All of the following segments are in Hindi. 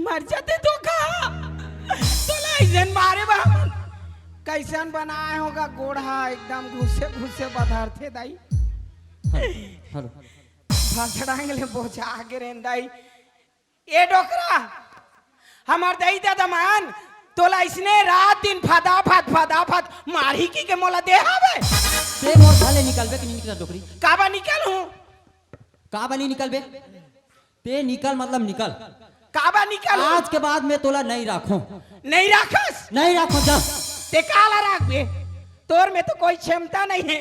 मर जाते तो कहा तो लाइजन मारे बाबन कैसन बनाए होगा गोढ़ा एकदम घुसे घुसे बधारते दाई हेलो भसड़ांगले बोझा आगे रेंदाई ए डोकरा हमार दई दादा मान तोला इसने रात दिन फदा मारी की के मोला दे हवे ते मोर थाले निकलबे कि नहीं निकल डोकरी काबा निकल हूं काबा नहीं निकलबे ते निकल मतलब निकल काबा निकल आज के बाद मैं तोला नहीं राखूं नहीं राखस नहीं राखूं जा ते काला राख बे तोर में तो कोई क्षमता नहीं है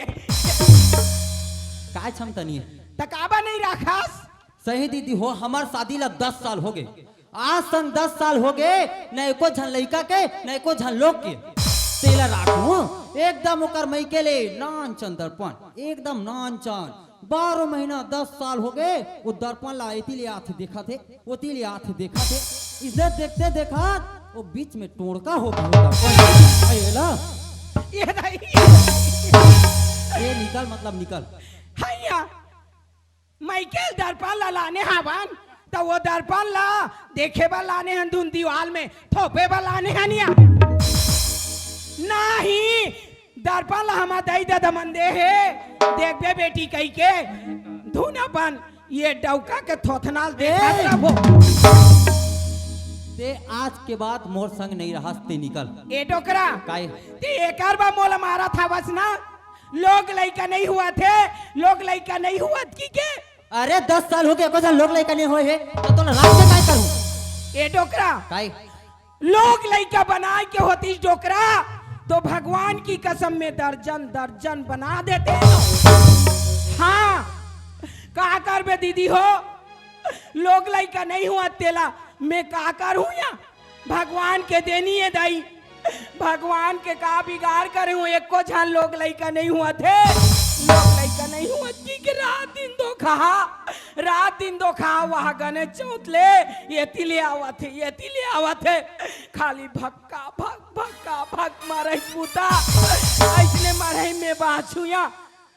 काय क्षमता नहीं है त काबा नहीं राखस सही दीदी हो हमार शादी ला 10 साल हो गए आज संग 10 साल हो गए न एको झन लइका के न एको झन लोग के तेला राखू एकदम ओकर मई के ले नान चन दर्पण एकदम नान चन 12 महीना 10 साल हो गए वो दर्पण ला एती ले आथे देखा थे ओती ले आथे देखा थे इज्जत देखते देखा वो बीच में टोड़का हो गया अयला ये नहीं ये निकल मतलब निकल हैया माइकल दर्पण ला लाने हवन तो वो दर्पण ला देखे बा लाने हन धुन दीवाल में थोपे बा लाने हनिया नहीं दर्पण ला हमा दई दादा मंदे है देख बे बेटी कही के धुन अपन ये डौका के थोथनाल देखा वो ते आज के बाद मोर संग नहीं रहा ते निकल ए डोकरा काय ते एकार बा मोला मारा था बस ना लोग लइका नहीं हुआ थे लोग लइका नहीं हुआ की के अरे 10 साल हो गए कुछ लोग लइका नहीं होए है तो तोला रात के काय करूं ए डोकरा काय लोग लइका बना के होती डोकरा तो भगवान की कसम में दर्जन दर्जन बना देते हैं हाँ का कर बे दीदी हो लोग लइका नहीं हुआ तेला मैं का कर हूं या भगवान के देनी है दाई भगवान के का बिगाड़ करे हूं एक को झन लोग लइका नहीं हुआ थे लोग लइका नहीं हुआ की रात दिन दो खा वहां गणेश चौथ ले ये ले आवा थे खाली भक्का भक मारे पूता ऐसने मारे में बाछुया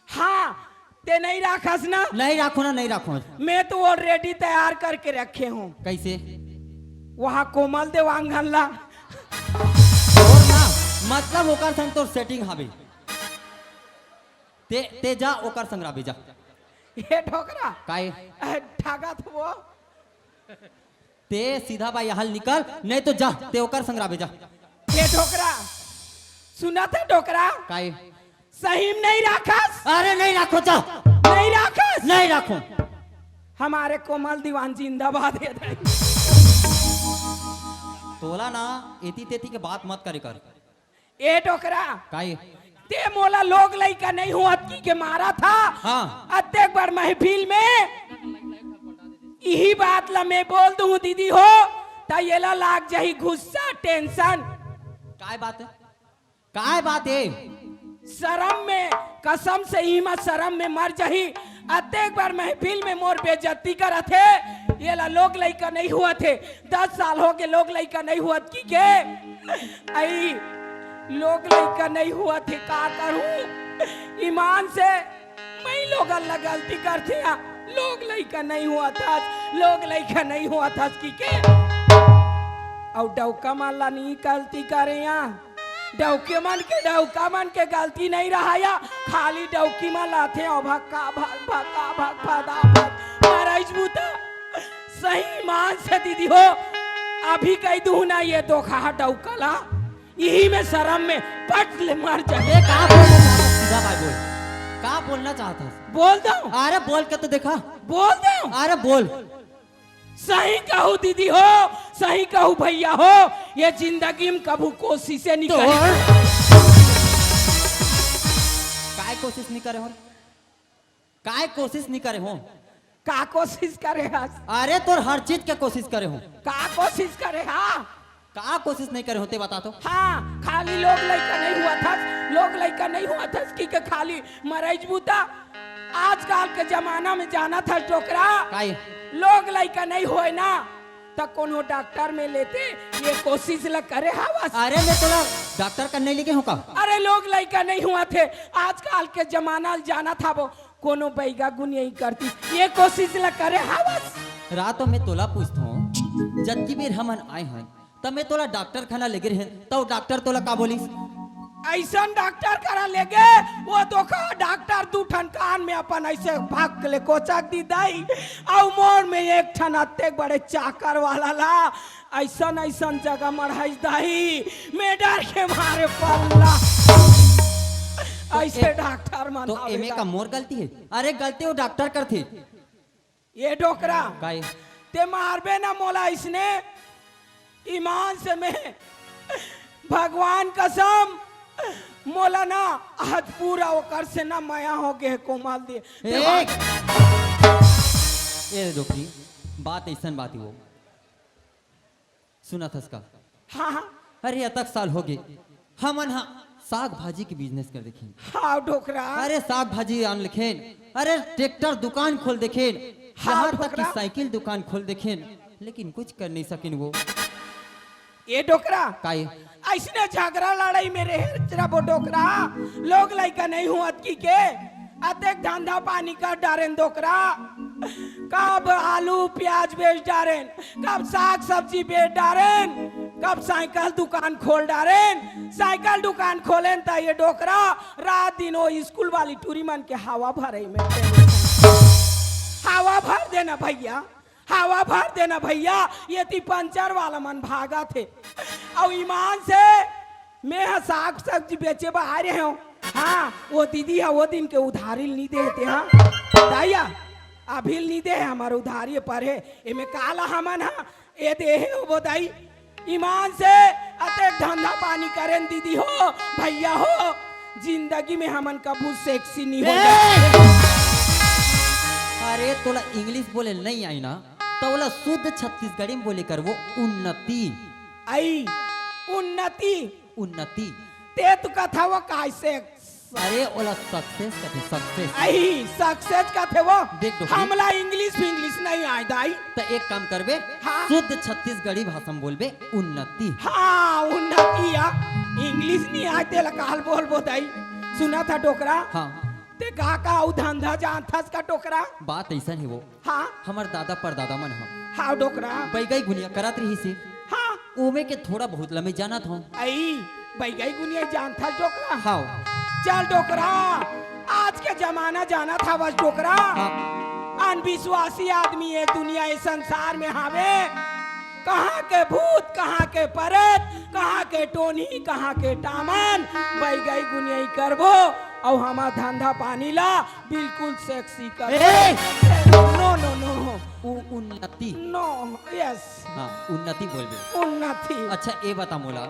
हाँ ते नहीं राखस ना नहीं राखो मैं तो ऑलरेडी तैयार करके रखे हूँ कैसे वहाँ कोमल देवांगन ला और ना मतलब ओकर संग तोर सेटिंग हावे ते जा ओकर संग राबे जा ये ठोकरा काय ठागा तो वो ते सीधा बा यहाँ निकल नहीं तो जा ते ओकर संग राबे जा ये ठोकरा सुना था ठोकरा काय सही में नहीं राखस अरे नहीं राखो जा नहीं राखस नहीं राखो हमारे कोमल दीवान जिंदाबाद है तोला ना एती तेती के बात मत करे कर ए टोकरा काय ते मोला लोग लइका नहीं हुआ की के मारा था हाँ अत्येक बार महफिल में यही बात ला मैं बोल दूं दीदी हो ता ये ला लाग जाही गुस्सा टेंशन काय बात है शर्म में कसम से ही मत शर्म में मर जाही अत्येक बार महफिल में मोर बेइज्जती करा थे ये ला लोग लइका नहीं हुआ थे 10 साल हो गए लोग लइका नहीं हुआ की के आई लोग लइका नहीं हुआ थे का करूं ईमान से मैं लोग अल्लाह गलती करते हैं लोग लइका नहीं हुआ था की के और डौका माला नहीं गलती करे यहाँ डौके मन के गलती नहीं रहा या खाली डौकी में लाते और भक्का भग फदा महाराज बूता सही मान से दीदी हो अभी कह दूं ना ये धोखा डौकला यही में शर्म में पट ले मर जाए का बोलना चाहता बोल दो अरे बोल के तो देखा बोल दो अरे बोल सही कहूँ दीदी हो सही कहूँ भैया हो ये जिंदगी में कभी कोशिश नहीं तो करे काय कोशिश नहीं करे हो काय कोशिश नहीं करे हो का कोशिश करे अरे तोर हर चीज के कोशिश करे हो का कोशिश करे हाँ का कोशिश नहीं करे होते बता तो हाँ खाली लोग लइका नहीं हुआ था की के खाली मरज बूता आजकल के जमाना में जाना था टोकरा काय लोग लइका नहीं होए ना तो कोनो डॉक्टर में लेते ये कोशिश ला करे हवा अरे मैं तोला डॉक्टर करने लगे हो का? अरे लोग लड़का नहीं हुआ थे, आजकल के जमाना जाना था वो कोनो बैगा गुन यही करती ये कोशिश ला करे हवस। रात में तोला पूछता हूँ जबकि बेर हमन आए हैं तब मैं तोला डॉक्टर खाना लेगे रहे तो डॉक्टर तोला का बोलिस? ऐसा डॉक्टर करा लेगे वो तो का डॉक्टर दू ठन कान में अपन ऐसे भाग ले कोचक दी दाई और मोड़ में एक ठन अत्ते बड़े चाकर वाला ला ऐसा ऐसा जगह मढ़ाई दाई मैं डर के मारे पल्ला ऐसे डॉक्टर मन तो एमे का मोर गलती है? अरे गलती वो डॉक्टर कर थे। ये डोकरा काहे? ते मारबे ना मोला इसने ईमान से मैं भगवान कसम मोला ना आज पूरा ओकर से ना माया हो गए कोमाल दे ये डॉक्टरी बात ऐसा बात ही वो सुना था इसका। हाँ हाँ अरे अतक साल हो गए हमन हाँ साग भाजी की बिजनेस कर देखें। हाँ डोकरा अरे साग भाजी आन लिखेन, अरे ट्रैक्टर दुकान खोल देखेन, यहाँ तक कि साइकिल दुकान खोल देखेन, लेकिन कुछ कर नहीं सकिन वो। ये डोकरा काहे? ऐसने झगड़ा लड़ाई मेरे तेरा वो डोकरा लोग लाइका नहीं हुआ की के अतेक धंधा पानी कर डारेन डोकरा कब आलू प्याज बेच डारेन कब साग सब्जी बेच डारेन कब साइकिल दुकान खोल डारेन साइकिल दुकान खोलेन ता ये डोकरा रात दिन वो स्कूल वाली टूरी मन के हवा भरे में हवा भर देना भैया हवा भर देना भैया ये ती पंचर वाला मन भागा थे और ईमान से मैं साग सब्जी बेचे बाहर हूँ। हाँ वो दीदी है वो दिन के उधारी नहीं देते हाँ दाइया अभी नहीं दे हमारे उधारी पर है ये में काला हमन हाँ ये दे है वो दाई ईमान से अते धंधा पानी करें दीदी हो भैया हो जिंदगी में हमन कबू सेक्सी नहीं हो। अरे तोला इंग्लिश बोले नहीं आई ना तो बोला शुद्ध छत्तीसगढ़ी में बोले कर वो उन्नति आई उन्नति उन्नति ते तो कथा वो कैसे अरे ओला सक्सेस कहते सक्सेस आई सक्सेस का थे वो देख दो हमला इंग्लिश नहीं आए दाई तो एक काम करबे हाँ। शुद्ध छत्तीसगढ़ी भाषा में बोलबे उन्नति। हाँ उन्नति या इंग्लिश नहीं आए ते लकाल बोल दाई सुना था टोकरा हाँ ते का उ धंधा जानता का टोकरा बात ऐसा है वो हाँ हमार दादा परदादा मन हो हाँ टोकरा बैगई गुनिया करत रही से हाँ ओमे के थोड़ा बहुत लमे जाना था आई बैगई गुनिया जानता टोकरा हाँ चल टोकरा आज के जमाना जाना था बस टोकरा हाँ अनविश्वासी आदमी है दुनिया इस संसार में हावे कहाँ के भूत कहाँ के परत कहाँ के टोनी कहाँ के टामन बैगई गुनिया करबो और हमारा धंधा पानी ला बिल्कुल सेक्सी कर नो नो नो उन्नति नो यस हाँ उन्नति बोलबे उन्नति। अच्छा ये बता मोला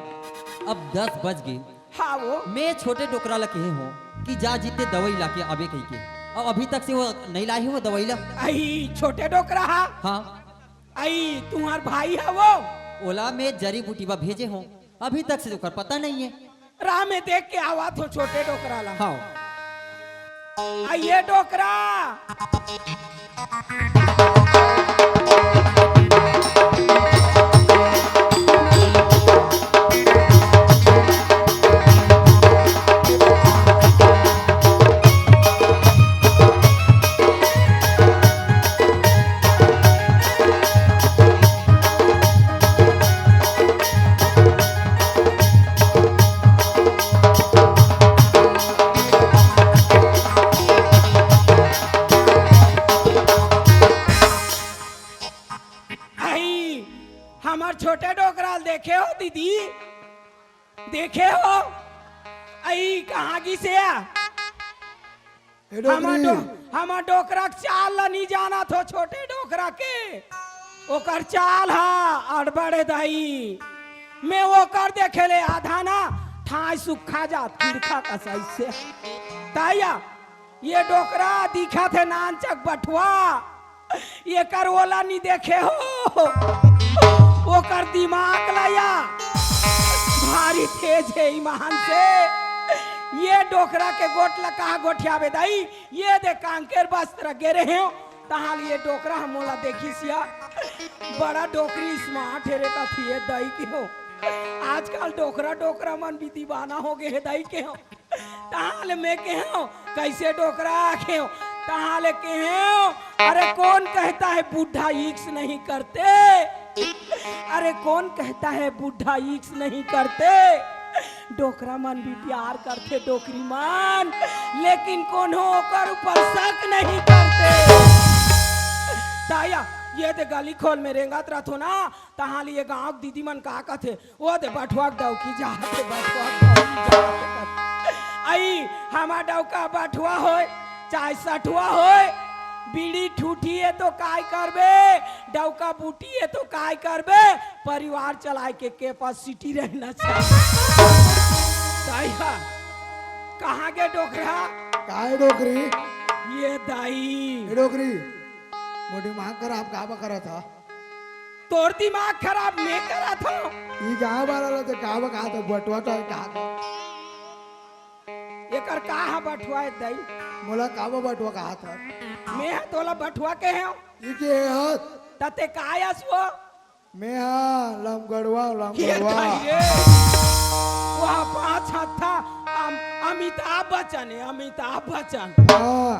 अब 10 बज गए हाँ वो मैं छोटे डोकरा ला कहे हो कि जा जीते दवाई लाके आबे कही के और अभी तक से वो नहीं लाई है वो दवाई ला। आई छोटे डोकरा हाँ आई तुम्हार भाई है वो ओला में जड़ी बूटी बा भेजे हो अभी तक से ओकर पता नहीं है। राह में देख के आवा तो छोटे डोकरा ला हाँ आइए डोकरा हमार छोटे डोकराल देखे हो दीदी देखे हो आई कहाँ की से हमार डोकरा चाल नहीं जाना थो छोटे डोकरा के ओकर चाल हा अड़बड़े दाई मैं वो कर देखे ले आधा ना ठाई सुखा जा तिरखा का से ताया ये डोकरा दिखा थे नानचक बटुआ ये कर ओला नहीं देखे हो वो कर दिमाग लाया भारी तेज है ईमान से ये डोकरा के गोट लका गोठिया बेदाई ये दे कांकेर बस्त्र गिरे हैं तहाल ये डोकरा हम मोला देखी सिया बड़ा डोकरी स्मार्ट है रे का थी दाई की हो आजकल डोकरा डोकरा मन भी दीवाना हो गए है दाई के हो तहाले मैं के हो कैसे डोकरा आखे हो तहाले के हो। अरे कौन कहता है बूढ़ा इक्स नहीं करते, अरे कौन कहता है बूढ़ा इक्स नहीं करते। डोकरा मन भी प्यार करते डोकरी मन, लेकिन कौन हो कर ऊपर शक नहीं करते। ताया ये दे गली खोल में रेंगत रहो ना तहाँ लिए गाँव दीदी मन का कहते वो दे बटुआ डौकी जाते बटुआ आई हमार डौका बटुआ हो चाहे सठुआ हो बीड़ी ठूठी है तो काय करबे, डौका बूटी है तो काय करबे, परिवार चलाए के कैपेसिटी रहना चाहिए। कहाँ के डोकरा काय डोकरी ये दाई डोकरी मोटी मांग कर आप कहा करा था तोर दिमाग खराब मैं करा था ये गाँव वाला तो कहा था बटुआ तो कहा एकर कहा बटुआ है दाई मोला कहा बटुआ कहा था मैं तोला बटुआ के है ये के हाथ तते कायस वो मैं हाँ लमगड़वा ये दाई वहाँ पांच हाथ था अमिताभ बच्चन है अमिताभ बच्चन हाँ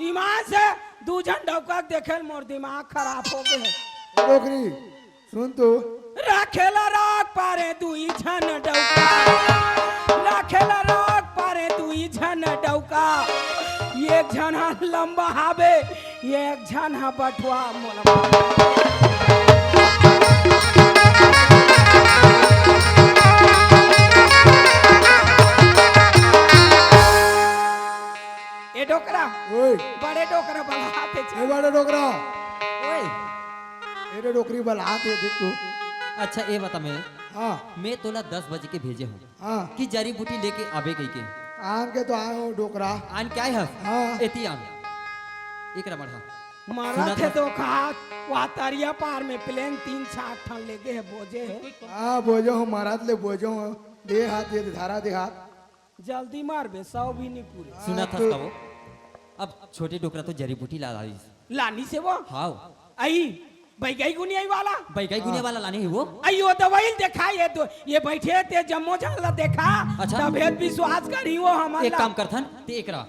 ईमान से दू जन डौका देखे मोर दिमाग खराब हो गए। डोकरी सुन तू रखेला राग पारे दुई झन डौका, रखेला राग पारे दुई झन डौका, एक झन हा लंबा हावे एक झन हा बटुआ ए डोकरा ओए बड़े डोकरा बलाते ए बड़े डोकरा ओए एरे डोकरी बलाते देख तू अच्छा ये बता हाँ मैं तोला 10 बजे के भेजे हूँ हाँ कि जड़ी बूटी लेके आवे गई के आन के तो आए हो डोकरा आन क्या है हाँ एती आन एकरा बढ़ा मारा थे तो कहा वहाँ तरिया पार में प्लेन 3-4 ठन लेके है बोझे है हाँ बोझो हो महाराज ले बोझो हो दे हाथ दे धारा दे हाथ जल्दी मार बे 100 भी नहीं पूरे सुना था तो- वो अब छोटे डोकरा तो जड़ी बूटी ला लाई लानी से वो हाँ आई बैगई गुनी आई वाला बैगाई गुनिया वाला लाने है वो आई वो दवाई देखा ये बैठे थे जम्मो झाला देखा अच्छा। तबेत विश्वास करी वो एक हमारा काम करथन ते एकरा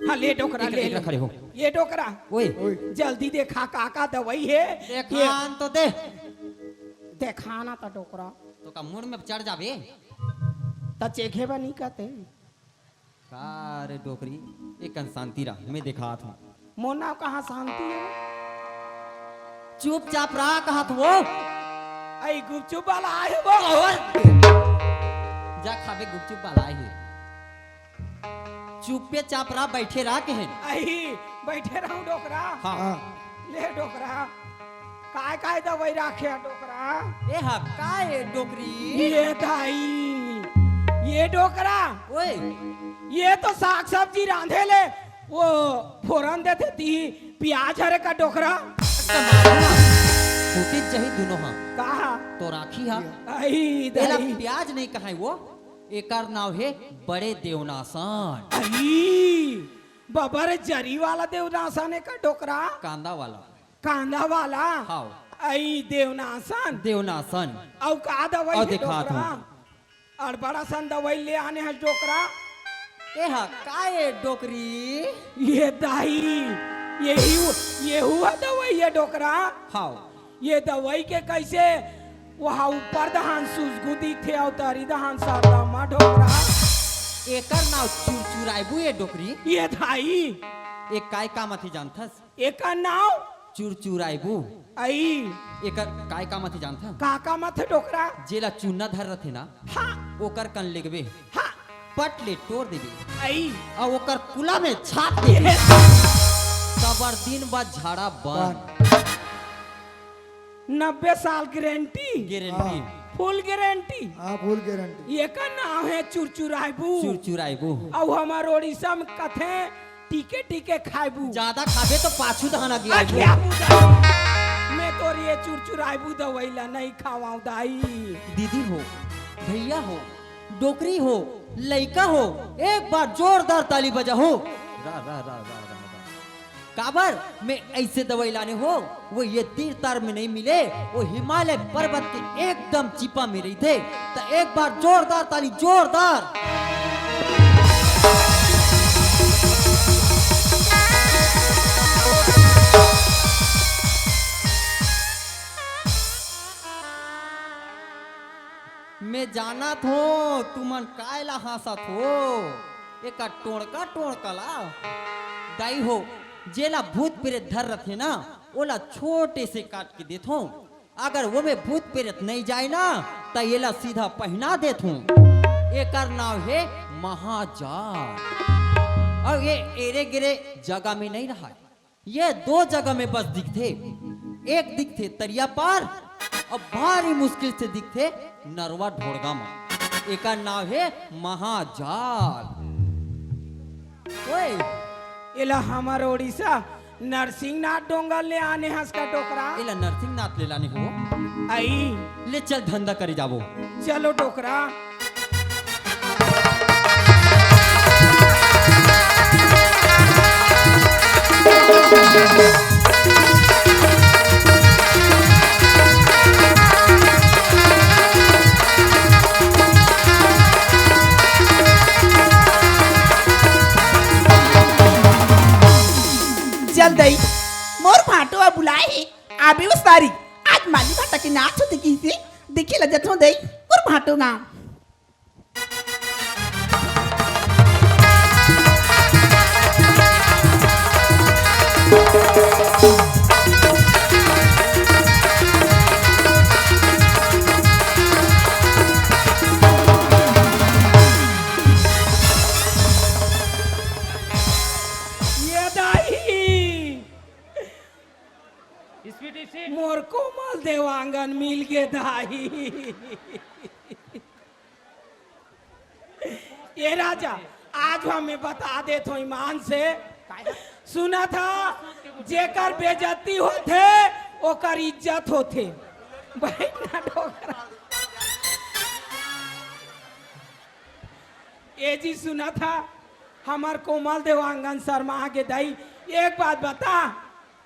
हाँ ले डोकरा ले एकरा खड़े हो ये डोकरा ओए ओए जल्दी देखा काका दवाई है ये देखान तो दे देखाना था डोकरा तो का मुंह में चढ़ जाबे तो चेखे बा नहीं कहते रे डोकरी एक शांति रहा मैं दिखा था मोना कहाँ शांति है चुपचाप रहा कहा था वो आई गुपचुप वाला आए वो जा खाबे गुपचुप वाला है चुपे चाप रहा बैठे रहा के हैं आई बैठे रहूं डोकरा हाँ हाँ ले डोकरा काय काय दवाई राखे डोकरा ए हा काय डोकरी ये दाई ये डोकरा ओए ये तो साग सब्जी रांधे ले वो फोरन देते थी प्याज हरे का डोकरा होती चाहिए दोनों हाँ कहा तो राखी हा आई एला दाई प्याज नहीं कहा है वो एकर नाव है बड़े देवनासान आई बबर जरी वाला देवनासन का डोकरा कांदा वाला कांदा वाला हाँ आई देवनासन देवनासन और का दवाई और है दिखा डोकरा और बड़ा सन दवाई ले आने है डोकरा ए हा काय डोकरी ये दाई ये हुआ दवाई है डोकरा हाँ ये दवाई के कैसे वहाँ ऊपर दहान सुजगुदी थे और तारी दहान सादा डोकरा एकर नाव चुरचुराइबू ए डोकरी ये दाई एक काय काम अथी जानथस एक नाव चुरचुराइबू आई एकर काय काम अथी जानथा काका मत डोकरा जेला चूना धर रथे ना हाँ ओकर कन लेगबे हाँ पट ले तोड़ देबे आई और ओकर कुला में छाप देबे सबर दिन बाद झाड़ा बंद 90 साल गारंटी गारंटी फुल गारंटी हाँ फुल गारंटी ये का नाम है चुरचुराइबू चुरचुराइबू और हमार ओडिशा में कथे टीके टीके खाइबू ज्यादा खाबे तो पाछू दहाना आ, गिराइबू क्या बुझाई? मैं तो ये चुरचुराइबू दवाईला नहीं खावाऊ दाई दीदी हो भैया हो डोकरी हो लइका हो एक बार जोरदार ताली बजा हो रा रा रा रा रा रा काबर में ऐसे दवाई लाने हो, वो ये तीर तार में नहीं मिले, वो हिमालय पर्वत के एकदम चिपा में रही थे। तो एक बार जोरदार ताली, जोरदार। मैं जाना थो तुमन कायला हंसा थो, एक टोड़का टोड़का ला दाई हो जेला भूत प्रेत धर रखे ना, ओला छोटे से काट के देथो। अगर वो में भूत प्रेत नहीं जाए ना तो येला सीधा पहना देथो। एकर नाम है महाजाल। और ये एरे गिरे जगह में नहीं रहा, ये दो जगह में बस दिखते। एक दिखते तरिया पार और भारी मुश्किल से दिखते नरवा ढोड़गा में। एकर नाम है महाजाल। ओए इला हमार ओडिशा नरसिंहनाथ डोंगर ले आने हंस का टोकरा इला नरसिंहनाथ ले लाने हो आई। ले चल धंधा करे जाबो। चलो टोकरा। चल दई मोर फाटो बुलाए आबे उस तारी आज माली भाटा के नाच होते किसे देखी लजत हो दई मोर फाटो गांव। मोर कोमल देवांगन मिल के दाई। ये राजा आज हमें बता दे तो ईमान से, सुना था जेकर बेइज्जती होते ओकर इज्जत होते। बैठना डोकरा। ये जी सुना था हमार कोमल देवांगन शर्मा के दाई। एक बात बता,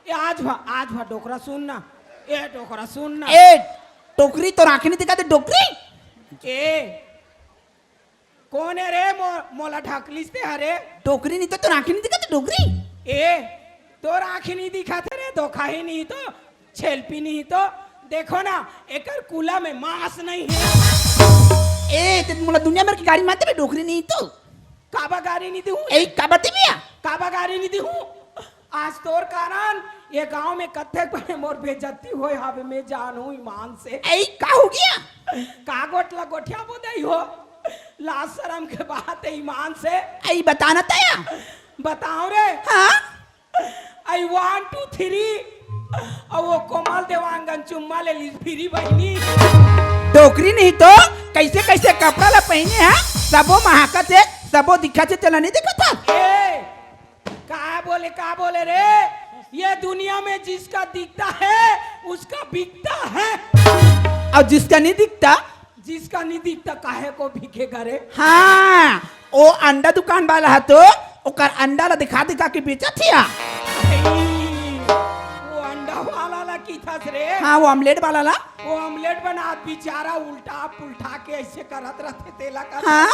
आज भा डोकरा सुनना, ए डोकरा सुनना। ए टोकरी तो राखी नहीं दिखाते डोकरी। ए कौन है रे मोला ढकलिस्ते हरे। टोकरी नहीं तो राखी नहीं दिखाते डोकरी। ए तो राखी नहीं दिखाते रे, धोखा ही नहीं तो छेलपी नहीं तो देखो ना एकर कूला में मांस नहीं है। ए ते मोला दुनिया भर की गाड़ी मारते डोकरी नहीं तो काबा गाड़ी नहीं दूं। ए काबती मिया काबा गाड़ी नहीं दूं। आज तोर कारण ये गांव में कत्थे बड़े मोर बेइज्जती होए हवे मैं जानू ईमान से। ए का हो गया? का गोटला गोठिया बोदई हो, लाज शर्म के बात है ईमान से। ए बताना तया बताओ रे। हाँ आई 1 2 3 और वो कोमल देवांगन चुम्मा ले ली फिरी बहनी। टोकरी नहीं तो कैसे कैसे कपड़ा ला पहने हैं, सबो महाकत है, सबो दिखा से चला नहीं दिखा था। ए का बोले रे, ये दुनिया में जिसका दिखता है उसका बिकता है, और जिसका नहीं दिखता जिसका नहीं दिखता काहे को बिकेगा रे। हाँ वो अंडा दुकान वाला है तो ओकर अंडा ला दिखा दिखा के बेचा थिया। वो अंडा वाला ला की था रे। हाँ वो ऑमलेट वाला ला, वो ऑमलेट बना बेचारा उल्टा पुल्टा के ऐसे करत रहते तेला का। हाँ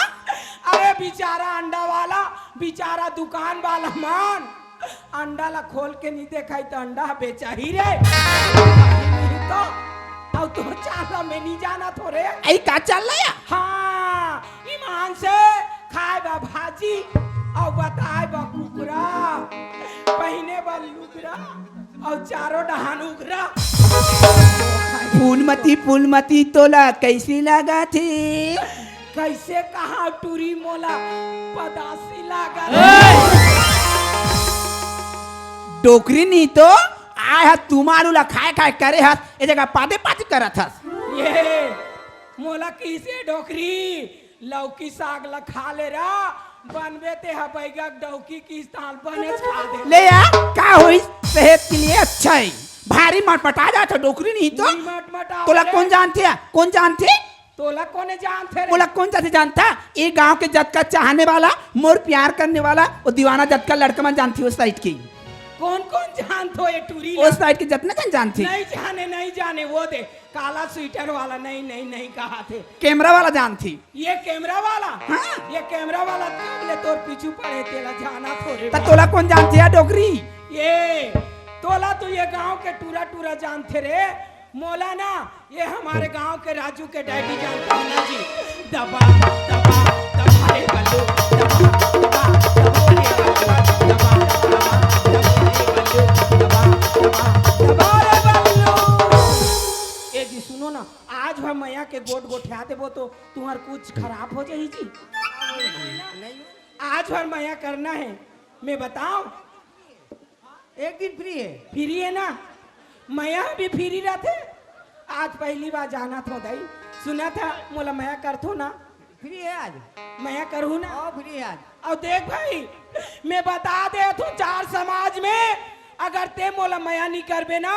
अरे बेचारा अंडा वाला, बेचारा दुकान वाला मान अंडा ला खोल के नहीं देखा तो अंडा बेचा ही रे। तो अब तो चाला में नहीं जाना थोड़े। ऐ का चल रहा है? हाँ ईमान से खाए बा भाजी और बताए बा कुकरा, पहने बा लुगरा और चारों डहान उगरा। फूलमती तोला कैसी लगा थी? कैसे कहा टूरी मोला पदासी लागा। डोकरी नहीं तो आय हा तुम्हारू ला खाए खाए करे हस ए जगह पादे पाती करत हस। ये मोला किसे डोकरी लौकी साग ला खा ले रा, बनवे ते हा बैगक डौकी की स्थान बने खा दे ले आ का होई, सेहत के लिए अच्छा है। भारी मटमटा जाता डोकरी नहीं तो मटमटा। तोला कौन जानते है? कौन जानते? तोला कोने जानते रे? बोला कौन जाते जानता? ये गांव के जत का चाहने वाला, मोर प्यार करने वाला, वो दीवाना जत का लड़का मन जानती उस साइड की। कौन कौन जानत हो ये टूरी उस साइड के जितना जन जानती नहीं जाने वो दे काला स्वेटर वाला नहीं कहा थे कैमरा वाला जानती ये कैमरा वाला हाँ। ये कैमरा वाला ले तोर पीछू पड़े तेला जाना थोड़े तो तोला कौन जानती है डोगरी ये तोला तो ये गांव के टूरा जानते रे मोला ना ये हमारे गांव के राजू के डैडी जानता हूँ ना जी दबा दबा दबा रे बल्लू दबा दबा दबा रे बल्लू दबा दबा दबा रे बल्लू दबा दबा दबा रे बल्लू ए जी सुनो ना आज हम मैया के गोट गोठा देबो तो तुम्हार कुछ खराब हो जाई जी आज भर मैया करना है मैं बताऊं एक दिन फ्री है ना मैया भी फ्री रहते आज पहली बार जाना था दाई सुना था मोला मैया करथो ना फ्री है आज मैया करूँ ना और फ्री है आज और देख भाई मैं बता दे तू चार समाज में अगर ते मोला मैया नहीं करबे ना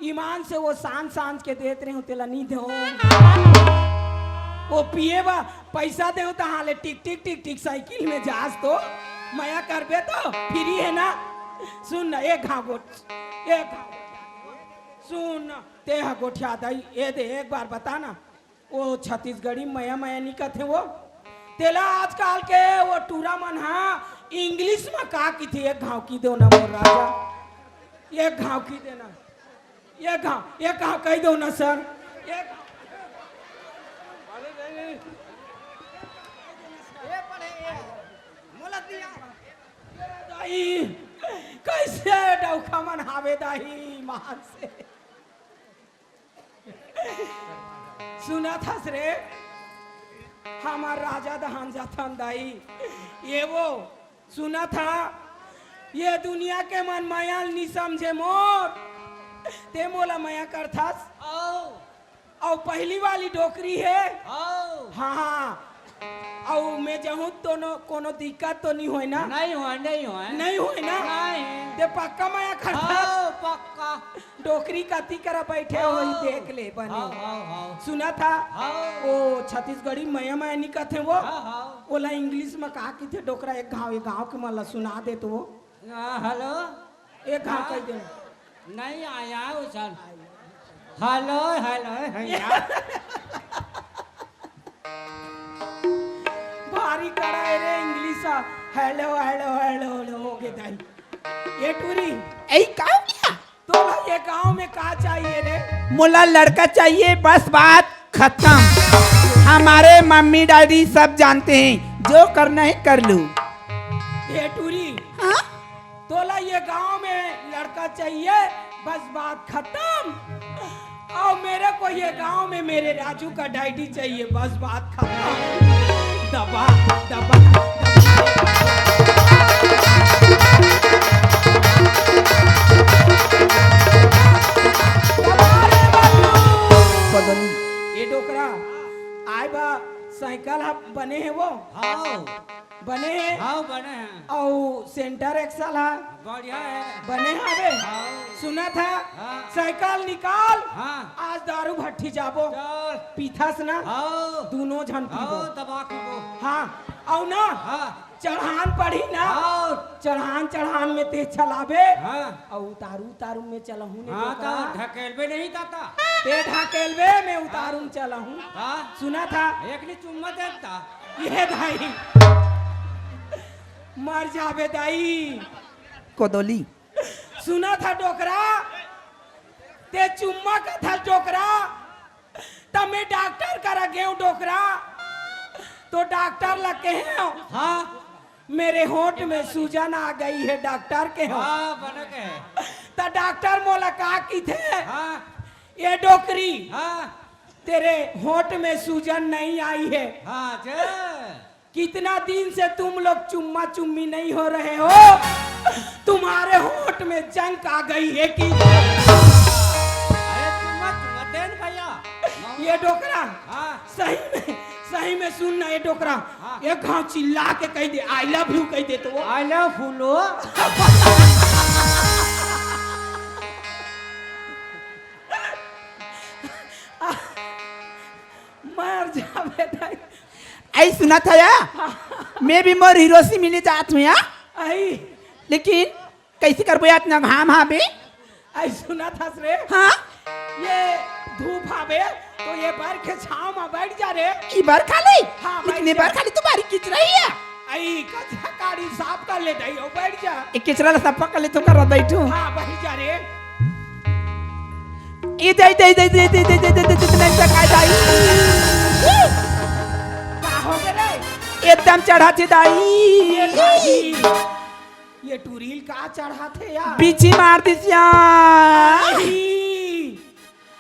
ईमान से वो सांझ के देते रहे तेला नहीं दो वो पिए बा पैसा दे तो हाले टिक टिक टिक टिक साइकिल में जास तो मैया करबे तो फ्री है ना सुन ना एक सुन ते हा गोठिया दाई ये दे एक बार बता ना वो छत्तीसगढ़ी मैया नहीं कहते वो तेला आजकल के वो टूरा मन हा इंग्लिश में का की थी एक घाव की दो ना मोर राजा एक घाव की देना एक घाव कह दो ना सर एक दाई कैसे डौखा मन हावे दाही मान से सुना था रे हमार राजा दहान जाथन दाई ये वो सुना था ये दुनिया के मन माया नहीं समझे मोर ते मोला माया करथास और पहली वाली डोकरी है हाँ और मैं जहूँ तो कोनो दिक्कत तो नहीं होए ना नहीं हो ना ते पक्का माया करता पक्का डोकरी कती करा बैठे हो देख ले बने सुना था वो छत्तीसगढ़ी मैया नहीं कहते वो ओला इंग्लिश में कहा की थे डोकरा एक गांव के मला सुना दे तो वो हेलो एक गांव कह दे नहीं आया उसन हेलो भारी कराए रे इंग्लिश हेलो हो गए दाई ये टूरी ऐ का हो गया तो ये गांव में का चाहिए रे मोला लड़का चाहिए बस बात खत्म हमारे मम्मी डैडी सब जानते हैं जो करना है कर लूं ये टूरी हाँ? तोला ये गांव में लड़का चाहिए बस बात खत्म और मेरे को ये गांव में मेरे राजू का डैडी चाहिए बस बात खत्म दबा दबा ये डोकरा आए बा साइकिल बने हैं वो बने हैं बने हैं और सेंटर एक्सल है बढ़िया है बने हवे सुना था हाँ। साइकिल निकाल हाँ। आज दारू भट्टी जाबो चल पीथास ना दोनों जन पीबो तबाकू को हाँ औ ना चढ़ान पड़ी ना चढ़ान में ते चलाबे और उतारू में चलहूं ने ढकेलबे नहीं ताता ते ढकेलबे मैं उतारू चलहूं सुना था एक ने चुम्मा देता ये दाई मर जाबे दाई कोदोली सुना था डोकरा ते चुम्मा का था डोकरा तब मैं डॉक्टर करा गया डोकरा तो डॉक्टर लगे हैं मेरे होंठ में सूजन आ गई है डॉक्टर के तो डॉक्टर मोला कहा की थे ये डोकरी तेरे होंठ में सूजन नहीं आई है कितना दिन से तुम लोग चुम्मा चुम्मी नहीं हो रहे हो तुम्हारे होंठ में जंग आ गई है कि ये डोकरा सही में सुनना ये डोकरा एक घाव चिल्ला के कह दे आई लव यू कह दे तो वो आई लव फूलो मर जावे दाई ऐ सुना था या मैं भी मोर हीरोसी मिले जात में या आई लेकिन कैसे करबो यार इतना घाम हाबे? आई सुना था रे हाँ ये धूप आवे तो ये बार के छाव में बैठ जा रे। ई बार खाली हाँ, इतने बैठ बार जा। खाली तुम्हारी किच रही है। आई कथा गाड़ी साफ कर ले दई ओ बैठ जा। एक किचरा ला सफा कर ले तो कर बैठू। हाँ बैठ जा रे। ई दे नहीं सकाय दाई। का हो गए रे? एकदम चढ़ा थे दाई। ये भाई ये टूरील का चढ़ा थे यार। बीची मार दिसिया। आई,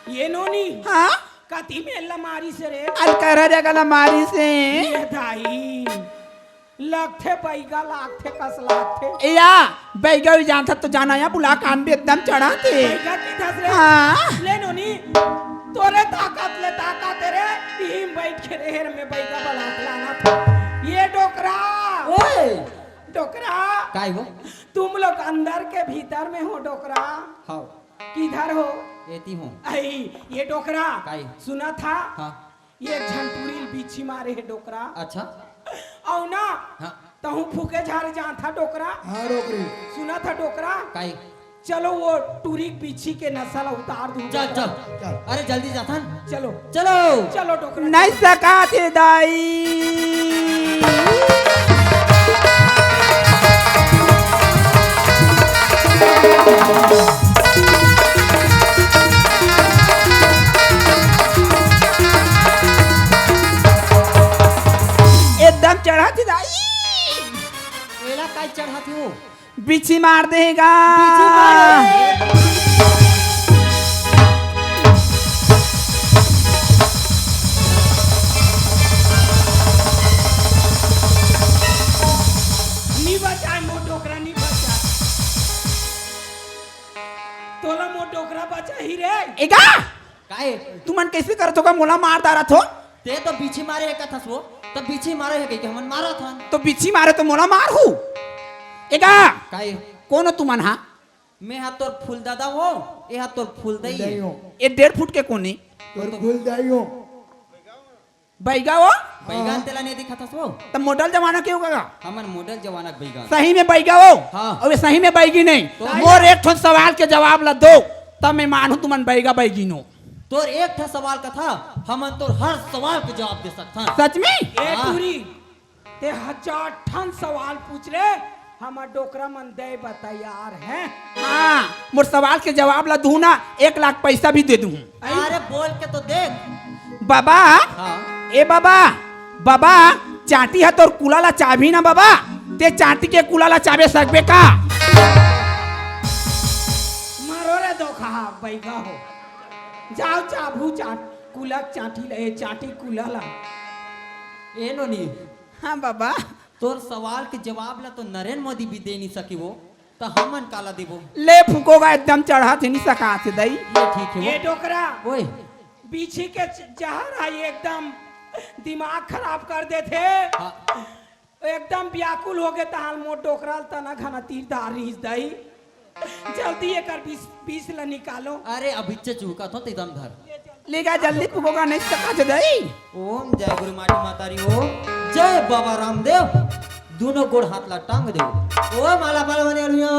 ये नोनी हाँ कती में लमारी से रे। अलकरा जगह मारी से ये दाई लगथे पैगा लागथे कस लागथे। या बैगा भी जानता तो जाना या बुला कान भी एकदम चढ़ा थे। पैगा की धस रे। हाँ ले नोनी तोरे ताकत रे टीम बैठ के रेहर में बैगा बला लाना था। ये डोकरा ओए डोकरा काय हो? तुम लोग अंदर के भीतर में हो डोकरा। हाँ किधर हो? एती हूँ। आई ये डोकरा काय? सुना था हाँ ये झंटूरी बीछी मारे है डोकरा। अच्छा औ ना हाँ तहु फूके झाड़ जा था डोकरा। हाँ रोक रही। सुना था डोकरा काय? चलो वो टूरी बीछी के नस्ल उतार दूं। चल चल चल। अरे जल्दी जाथन चलो चलो। चलो डोकरा। नहीं सका थे दाई। एकदम चढ़ा थी दाई। एला काय चढ़ाती हो? बिछी मार देगा। नी बचाए मो डोकरा नी बचा। तोला मो डोकरा बचा ही रे। एगा काय? तुमन कैसे करत होगा मोला मार दारा थो? ते तो बीछी मारे है कथस वो तब बीछी मारे है कि हमन मारा था। तो बिछी मारे तो मोला मार हूँ। एगा काय? कौन हो तुमन हाँ? मैं हाथ तोर फूल दादा हो ये हाथ तोर फूल दई है। दाइयों ये 1.5 फुट के कोने और फूल दाइयों बैगा हो बैगान तेला नहीं दिखाता वो तब मॉडल जमाना क्यों होगा? हमन मॉडल जवाना बैगान। सही में बैगा हो हाँ। और ये सही में बैगी नहीं तो? मोर एक ठो सवाल के जवाब ला दो तब मैं मानू तुमन बैगा बैगी नो। तोर एक था सवाल का था हमन तोर हर सवाल के जवाब दे सकता। सच में ए हाँ। टूरी ते 1000 ठन सवाल पूछ ले हमार डोकरा मन दे बता यार हैं। हाँ मोर सवाल के जवाब ला दूं ना 1 लाख पैसा भी दे दूं। अरे बोल के तो देख। बाबा हाँ ए बाबा बाबा चाटी है तोर कुला ला चाबी ना बाबा ते चाटी के कुला ला चाबे सकबे का? मारो रे धोखा बैगा हो। जाओ चाबू चाट कुलक चाटी ले चाटी कुलला। ए नोनी हाँ बाबा तोर सवाल के जवाब ला तो नरेंद्र मोदी भी दे नहीं सकी वो तो हमन काला देबो। ले फूकोगा एकदम चढ़ा थे नहीं सका थे दई। ये ठीक है ये डोकरा वो ओए बीछी के जहर आई एकदम दिमाग खराब कर देते। हाँ एकदम व्याकुल हो गए तहाल मोट डोकरा तना घना तीर धार रिस दई। जल्दी ये कर 20 ला निकालो। अरे अभी चूका था एकदम धर। लेगा जल्दी फूकोगा नहीं सका थे दई। ओम जय गुरु माटी मातारी ओम जय बाबा रामदेव दोनों गोड़ हाथ ला टांग दे ओ माला पाला बने अरुया।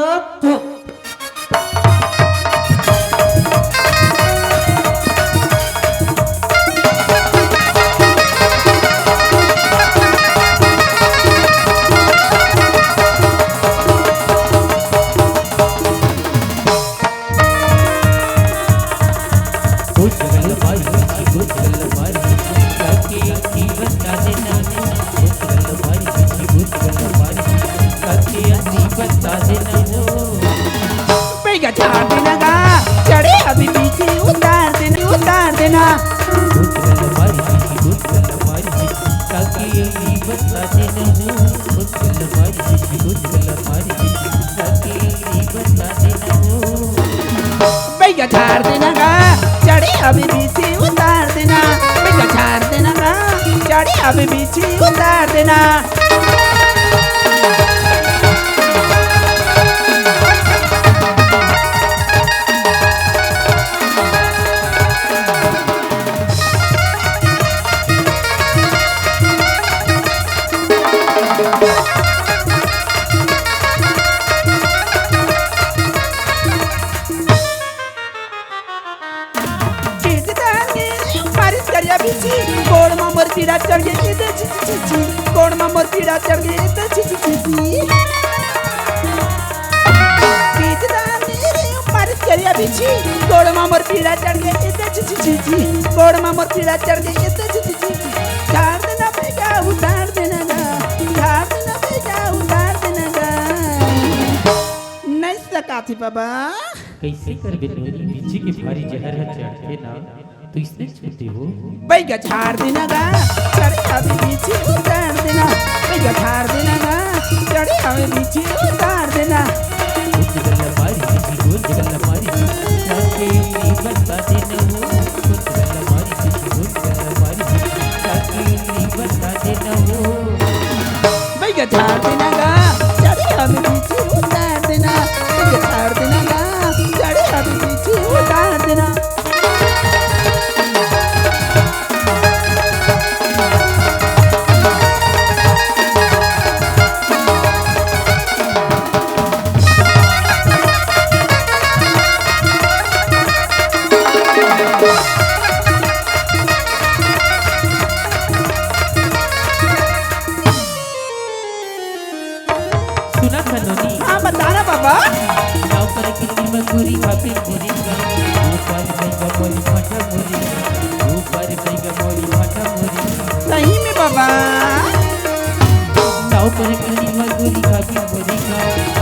बैगा झाड़ देना गा चढ़े अभी पीछे उतार देना। बैगा झाड़ देना गा चढ़े अभी पीछे उतार देना। बैगा झाड़ देना गा चढ़े अभी पीछे उतार देना। मोर पीड़ा चढ़ गई इधर छी छी छी गोड़ में मोर पीड़ा चढ़ गई इधर छी छी छी पीछदा मेरे ऊपर करिया बिछी गोड़ में मोर पीड़ा चढ़ गई इधर छी छी छी गोड़ में मोर पीड़ा चढ़ गई इधर छी छी झाड़ देना बेटा उतार देना गा झाड़ देना बेटा उतार देना गा नहीं सका थी बाबा कैसे कर बेटोरी पीछे के भारी जहर है चढ़ के ना तो इसने छूटे हो बैगा झाड़ देना गा चढ़े अभी पीछे उतार देना बैगा झाड़ देना गा चढ़े अभी पीछे उतार देना कुछ गल्ला मारी किसी गोल गल्ला मारी ताके उंगली बता देना हो कुछ गल्ला मारी किसी गोल गल्ला मारी ताके उंगली बता देना हो बैगा झाड़ देना गा चढ़े अभी पीछे उतार देना बैगा झाड़ देना गा चढ़े अभी पीछे उतार देना सुना खनोनी हाँ बताना बाबा गाँव पर किसी मजबूरी खातिर पूरी कर ऊपर गई मोरी फटा मोरी ऊपर गई मोरी फटा मोरी सही में बाबा गाँव पर किसी मजबूरी खातिर पूरी कर